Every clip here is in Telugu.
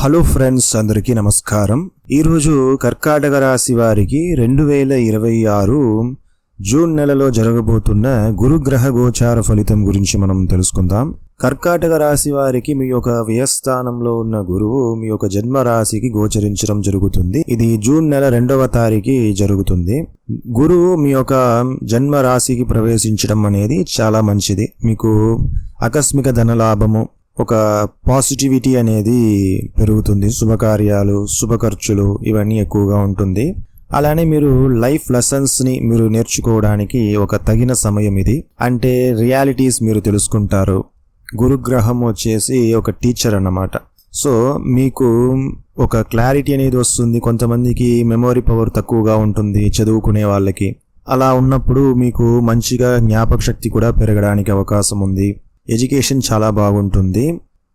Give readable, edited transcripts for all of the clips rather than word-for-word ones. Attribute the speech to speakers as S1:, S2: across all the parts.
S1: హలో ఫ్రెండ్స్, అందరికీ నమస్కారం. ఈరోజు కర్కాటక రాశి వారికి 2026 జూన్ నెలలో జరగబోతున్న గురుగ్రహ గోచార ఫలితం గురించి మనం తెలుసుకుందాం. కర్కాటక రాశి వారికి మీ యొక్క వ్యయస్థానంలో ఉన్న గురువు మీ యొక్క జన్మ రాశికి గోచరించడం జరుగుతుంది. ఇది జూన్ నెల 2వ తారీఖు జరుగుతుంది. గురువు మీ యొక్క జన్మ రాశికి ప్రవేశించడం అనేది చాలా మంచిది. మీకు ఆకస్మిక ధనలాభము, ఒక పాజిటివిటీ అనేది పెరుగుతుంది. శుభకార్యాలు, శుభ ఖర్చులు ఇవన్నీ ఎక్కువగా ఉంటుంది. అలానే మీరు లైఫ్ లెసన్స్ ని మీరు నేర్చుకోవడానికి ఒక తగిన సమయం ఇది. అంటే రియాలిటీస్ మీరు తెలుసుకుంటారు. గురుగ్రహం వచ్చేసి ఒక టీచర్ అన్నమాట. సో మీకు ఒక క్లారిటీ అనేది వస్తుంది. కొంతమందికి మెమొరీ పవర్ తక్కువగా ఉంటుంది చదువుకునే వాళ్ళకి. అలా ఉన్నప్పుడు మీకు మంచిగా జ్ఞాపక శక్తి కూడా పెరగడానికి అవకాశం ఉంది. ఎడ్యుకేషన్ చాలా బాగుంటుంది.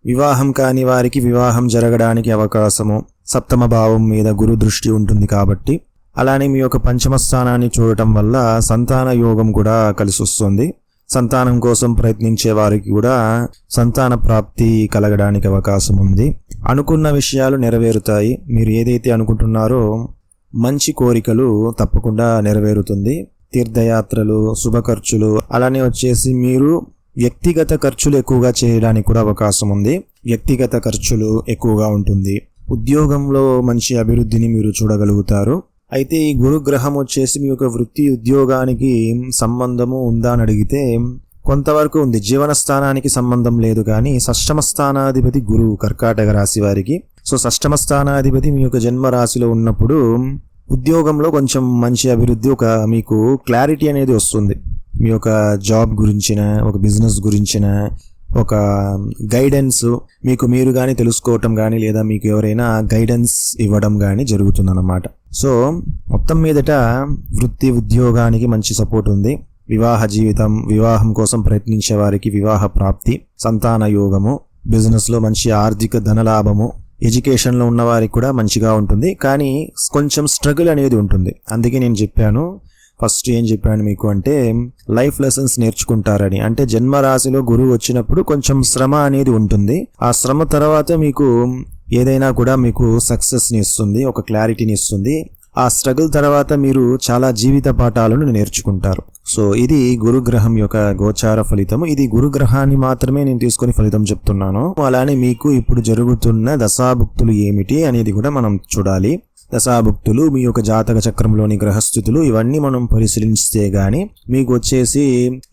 S1: వివాహం కాని వారికి వివాహం జరగడానికి అవకాశము. సప్తమ భావం మీద గురు దృష్టి ఉంటుంది కాబట్టి. అలానే మీ యొక్క పంచమ స్థానాన్ని చూడటం వల్ల సంతాన యోగం కూడా కలిసి వస్తుంది. సంతానం కోసం ప్రయత్నించే వారికి కూడా సంతాన ప్రాప్తి కలగడానికి అవకాశం ఉంది. అనుకున్న విషయాలు నెరవేరుతాయి. మీరు ఏదైతే అనుకుంటున్నారో మంచి కోరికలు తప్పకుండా నెరవేరుతుంది. తీర్థయాత్రలు, శుభ ఖర్చులు, అలానే వచ్చేసి మీరు వ్యక్తిగత ఖర్చులు ఎక్కువగా చేయడానికి కూడా అవకాశం ఉంది. వ్యక్తిగత ఖర్చులు ఎక్కువగా ఉంటుంది. ఉద్యోగంలో మంచి అభివృద్ధిని మీరు చూడగలుగుతారు. అయితే ఈ గురుగ్రహం వచ్చేసి మీ యొక్క వృత్తి ఉద్యోగానికి సంబంధము ఉందా అని అడిగితే కొంతవరకు ఉంది. జీవన స్థానానికి సంబంధం లేదు, కానీ షష్టమ స్థానాధిపతి గురువు కర్కాటక రాశి వారికి. సో షష్టమ స్థానాధిపతి మీ యొక్క జన్మ రాశిలో ఉన్నప్పుడు ఉద్యోగంలో కొంచెం మంచి అభివృద్ధి, ఒక మీకు క్లారిటీ అనేది వస్తుంది. మీ యొక్క జాబ్ గురించిన, ఒక బిజినెస్ గురించిన ఒక గైడెన్స్ మీకు మీరు కానీ తెలుసుకోవటం కానీ, లేదా మీకు ఎవరైనా గైడెన్స్ ఇవ్వడం కానీ జరుగుతుందన్నమాట. సో మొత్తం మీదట వృత్తి ఉద్యోగానికి మంచి సపోర్ట్ ఉంది. వివాహ జీవితం, వివాహం కోసం ప్రయత్నించే వారికి వివాహ ప్రాప్తి, సంతాన యోగము, బిజినెస్లో మంచి ఆర్థిక ధనలాభము, ఎడ్యుకేషన్లో ఉన్న వారికి కూడా మంచిగా ఉంటుంది. కానీ కొంచెం స్ట్రగుల్ అనేది ఉంటుంది. అందుకే నేను చెప్పాను, ఫస్ట్ ఏం చెప్పాను మీకు అంటే లైఫ్ లెసన్స్ నేర్చుకుంటారని. అంటే జన్మ రాశిలో గురువు వచ్చినప్పుడు కొంచెం శ్రమ అనేది ఉంటుంది. ఆ శ్రమ తర్వాత మీకు ఏదైనా కూడా మీకు సక్సెస్ని ఇస్తుంది, ఒక క్లారిటీని ఇస్తుంది. ఆ స్ట్రగుల్ తర్వాత మీరు చాలా జీవిత పాఠాలను నేర్చుకుంటారు. సో ఇది గురుగ్రహం యొక్క గోచార ఫలితము. ఇది గురుగ్రహాన్ని మాత్రమే నేను తీసుకొని ఫలితం చెప్తున్నాను. అలానే మీకు ఇప్పుడు జరుగుతున్న దశాభుక్తులు ఏమిటి అనేది కూడా మనం చూడాలి. దశాభుక్తులు, మీ యొక్క జాతక చక్రంలోని గ్రహస్థితులు, ఇవన్నీ మనం పరిశీలిస్తే గానీ మీకు వచ్చేసి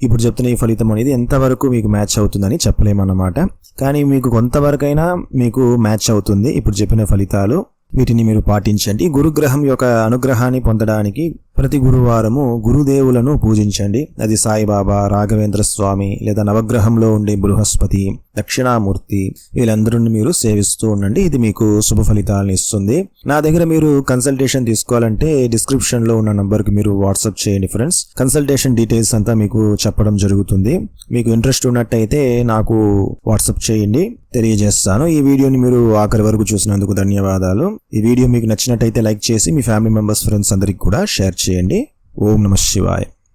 S1: ఇప్పుడు చెప్తున్న ఈ ఫలితం అనేది ఎంతవరకు మీకు మ్యాచ్ అవుతుందని చెప్పలేమన్నమాట. కానీ మీకు కొంతవరకైనా మీకు మ్యాచ్ అవుతుంది ఇప్పుడు చెప్పిన ఫలితాలు. వీటిని మీరు పాటించండి. గురుగ్రహం యొక్క అనుగ్రహాన్ని పొందడానికి ప్రతి గురువారము గురుదేవులను పూజించండి. అది సాయిబాబా, రాఘవేంద్ర స్వామి, లేదా నవగ్రహంలో ఉండే బృహస్పతి, దక్షిణామూర్తి, వీళ్ళందరినీ మీరు సేవిస్తూ ఉండండి. ఇది మీకు శుభ ఫలితాలను ఇస్తుంది. నా దగ్గర మీరు కన్సల్టేషన్ తీసుకోవాలంటే డిస్క్రిప్షన్ లో ఉన్న నంబర్కి మీరు వాట్సాప్ చేయండి ఫ్రెండ్స్. కన్సల్టేషన్ డీటెయిల్స్ అంతా మీకు చెప్పడం జరుగుతుంది. మీకు ఇంట్రెస్ట్ ఉన్నట్టయితే నాకు వాట్సాప్ చేయండి, తెలియజేస్తాను. ఈ వీడియోని మీరు ఆఖరి వరకు చూసినందుకు ధన్యవాదాలు. ఈ వీడియో మీకు నచ్చినట్టయితే లైక్ చేసి మీ ఫ్యామిలీ మెంబర్స్, ఫ్రెండ్స్ అందరికి కూడా షేర్ చేయండి. ఓం నమః శివాయ.